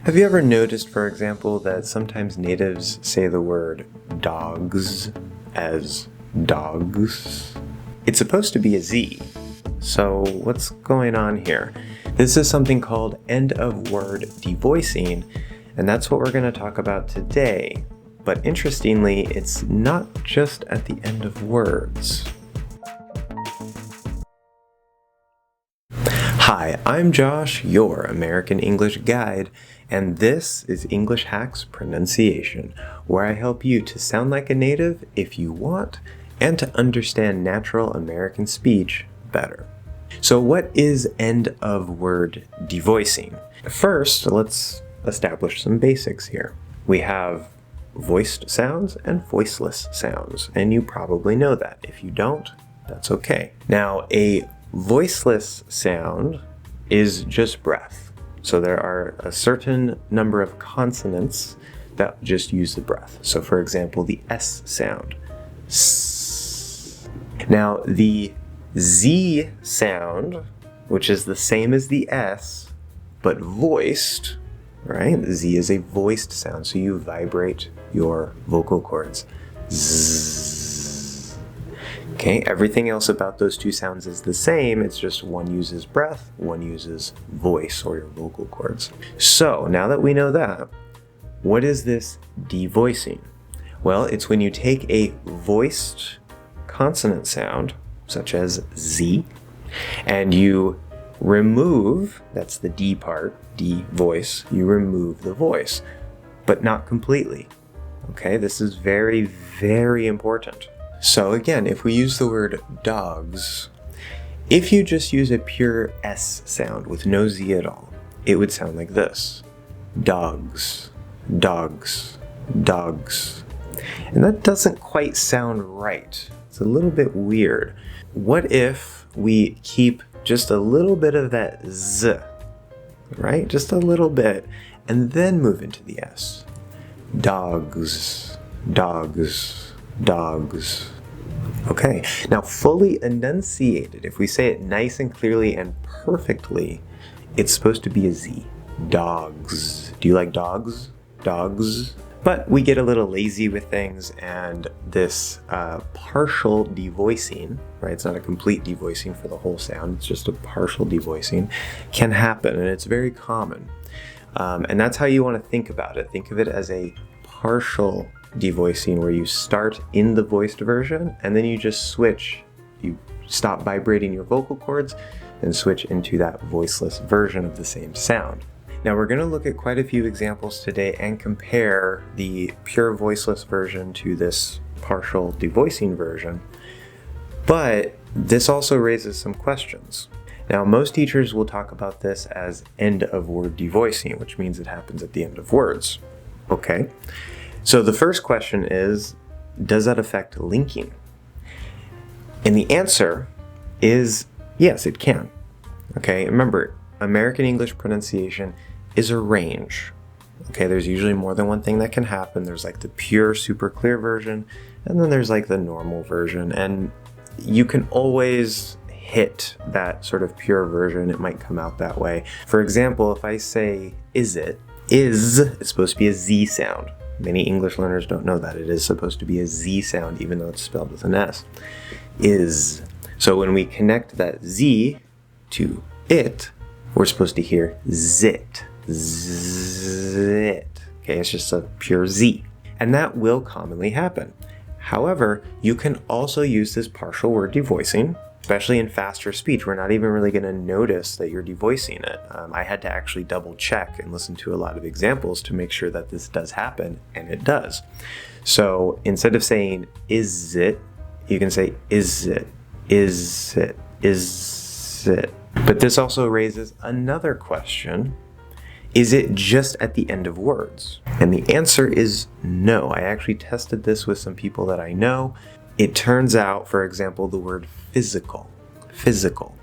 Have you ever noticed, for example, that sometimes natives say the word DAWGS as DAWGS? It's supposed to be a Z. So what's going on here? This is something called end-of-word devoicing, and that's what we're going to talk about today. But interestingly, it's not just at the end of words. Hi, I'm Josh, your American English guide, and this is English Hacks Pronunciation, where I help you to sound like a native if you want, and to understand natural American speech better. So what is end-of-word devoicing? First, let's establish some basics here. We have voiced sounds and voiceless sounds, and you probably know that. If you don't, that's okay. Now, a voiceless sound is just breath. So there are a certain number of consonants that just use the breath. So for example, the S sound. S. Now the Z sound, which is the same as the S, but voiced, right? The Z is a voiced sound, so you vibrate your vocal cords. Zzz. Okay, everything else about those two sounds is the same, it's just one uses breath, one uses voice or your vocal cords. So now that we know that, what is this devoicing? Well, it's when you take a voiced consonant sound, such as Z, and you remove, that's the D part, D voice, you remove the voice, but not completely. Okay, this is very, very important. So again, if we use the word DAWGS, if you just use a pure S sound with no Z at all, it would sound like this. DAWGS, DAWGS, DAWGS. And that doesn't quite sound right. It's a little bit weird. What if we keep just a little bit of that Z, right? Just a little bit, and then move into the S. DAWGS, DAWGS, DAWGS. Okay, now fully enunciated, if we say it nice and clearly and perfectly, it's supposed to be a Z. DAWGS. Do you like dogs? DAWGS. But we get a little lazy with things, and this partial devoicing, right? It's not a complete devoicing for the whole sound, it's just a partial devoicing, can happen, and it's very common. And that's how you want to think about it. Think of it as a partial devoicing where you start in the voiced version and then you just switch. You stop vibrating your vocal cords and switch into that voiceless version of the same sound. Now we're going to look at quite a few examples today and compare the pure voiceless version to this partial devoicing version, but this also raises some questions. Now most teachers will talk about this as end of word devoicing, which means it happens at the end of words. Okay. So the first question is, does that affect linking? And the answer is yes, it can. Okay, remember, American English pronunciation is a range. Okay, there's usually more than one thing that can happen. There's like the pure, super clear version, and then there's like the normal version. And you can always hit that sort of pure version. It might come out that way. For example, if I say, is it? Is is supposed to be a Z sound. Many English learners don't know that. It is supposed to be a Z sound, even though it's spelled with an S. Is. So when we connect that Z to it, we're supposed to hear zit. Zit. Okay, it's just a pure Z. And that will commonly happen. However, you can also use this partial word devoicing, especially in faster speech. We're not even really going to notice that you're devoicing it. I had to actually double check and listen to a lot of examples to make sure that this does happen, and it does. So instead of saying is it, you can say is it, is it, is it. But this also raises another question. Is it just at the end of words? And the answer is no. I actually tested this with some people that I know. It turns out, for example, the word physical. Physical.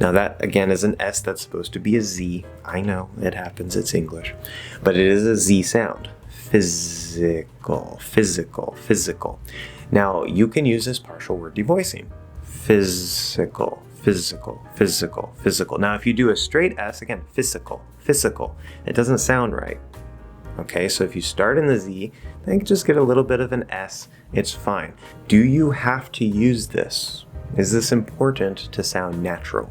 Now that, again, is an S that's supposed to be a Z. I know, it happens, it's English. But it is a Z sound. Physical, physical, physical. Now, you can use this partial word devoicing. Physical, physical, physical, physical. Now, if you do a straight S, again, physical, physical, it doesn't sound right. Okay, so if you start in the Z, then just get a little bit of an S, it's fine. Do you have to use this? Is this important to sound natural?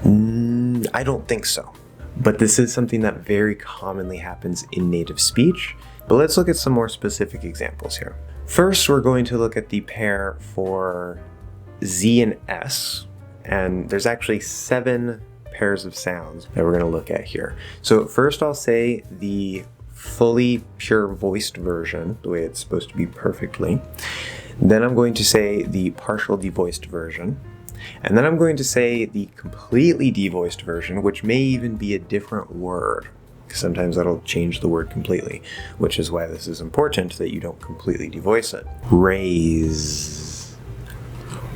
I don't think so. But this is something that very commonly happens in native speech. But let's look at some more specific examples here. First, we're going to look at the pair for Z and S. And there's actually 7 pairs of sounds that we're going to look at here. So first I'll say the fully pure voiced version, the way it's supposed to be perfectly. Then I'm going to say the partial devoiced version. And then I'm going to say the completely devoiced version, which may even be a different word. Sometimes that'll change the word completely, which is why this is important that you don't completely devoice it. REIZ,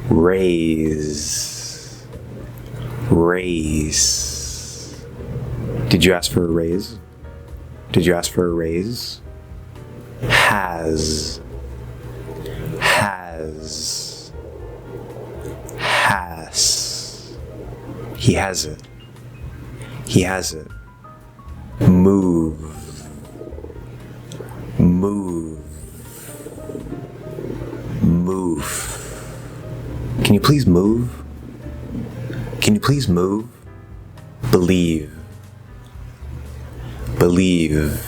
REIZ, REIZ. Did you ask for a raise? Did you ask for a raise? Has, has, has. He has it. He has it. Move, move, move. Can you please move? Can you please move? Believe, believe,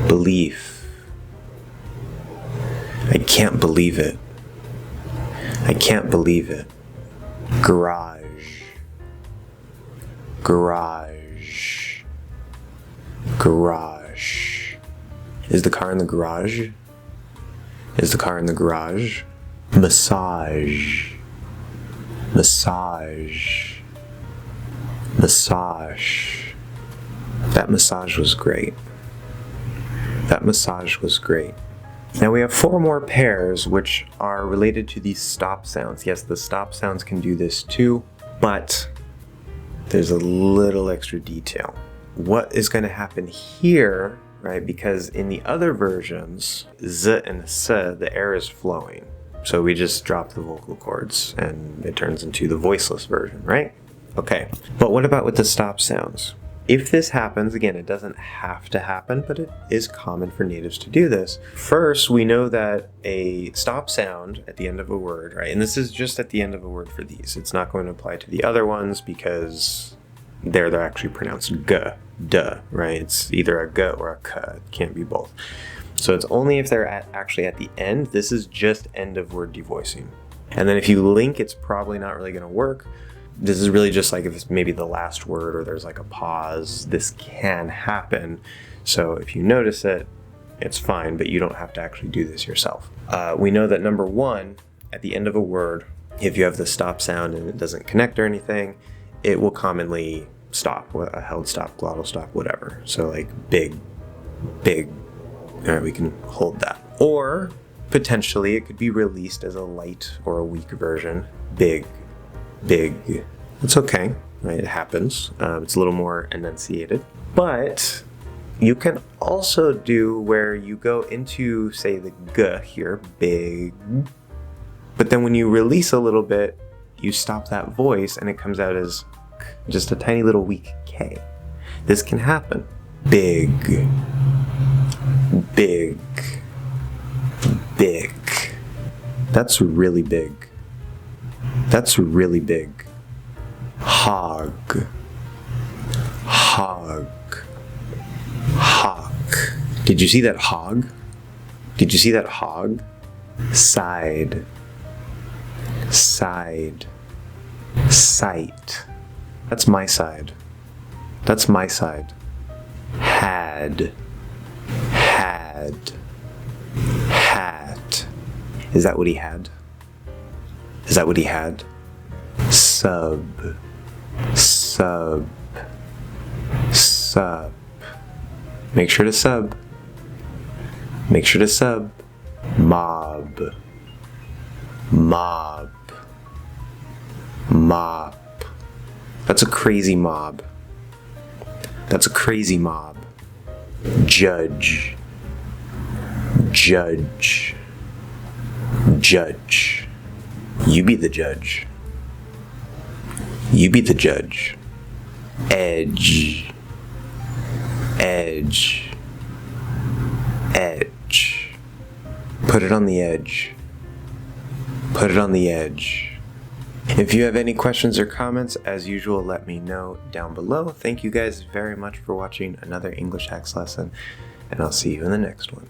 belief. I can't believe it. I can't believe it. Garage, garage. Garage. Is the car in the garage? Is the car in the garage? Massage. Massage. Massage. That massage was great. That massage was great. Now we have 4 more pairs which are related to these stop sounds. Yes, the stop sounds can do this too, but there's a little extra detail. What is going to happen here, right? Because in the other versions, Z and S, the air is flowing. So we just drop the vocal cords and it turns into the voiceless version, right? Okay, but what about with the stop sounds? If this happens, again, it doesn't have to happen, but it is common for natives to do this. First, we know that a stop sound at the end of a word, right? And this is just at the end of a word for these. It's not going to apply to the other ones because they're actually pronounced g, duh, right? It's either a g or a k. It can't be both. So it's only if they're actually at the end. This is just end of word devoicing. And then if you link, it's probably not really going to work. This is really just like if it's maybe the last word or there's like a pause, this can happen. So if you notice it, it's fine, but you don't have to actually do this yourself. We know that number 1, at the end of a word, if you have the stop sound and it doesn't connect or anything, it will commonly stop, a held stop, glottal stop, whatever. So like big, big, all right, we can hold that. Or potentially it could be released as a light or a weak version, big, big. It's okay, right? It happens. It's a little more enunciated. But you can also do where you go into, say, the g here, big, but then when you release a little bit, you stop that voice and it comes out as just a tiny little weak K. This can happen. Big, big, big. That's really big. That's really big. HAWG, HAWG, HAWG. Did you see that HAWG? Did you see that HAWG? Side, side, sight. That's my side. That's my side. Had, had, hat. Is that what he had? Is that what he had? Sub, sub, sub. Make sure to sub. Make sure to sub. Mob, mob, mop. That's a crazy mob. That's a crazy mob. Judge, judge, judge. You be the judge. You be the judge. Edge. Edge. Edge. Put it on the edge. Put it on the edge. If you have any questions or comments, as usual, let me know down below. Thank you guys very much for watching another English Hacks lesson, and I'll see you in the next one.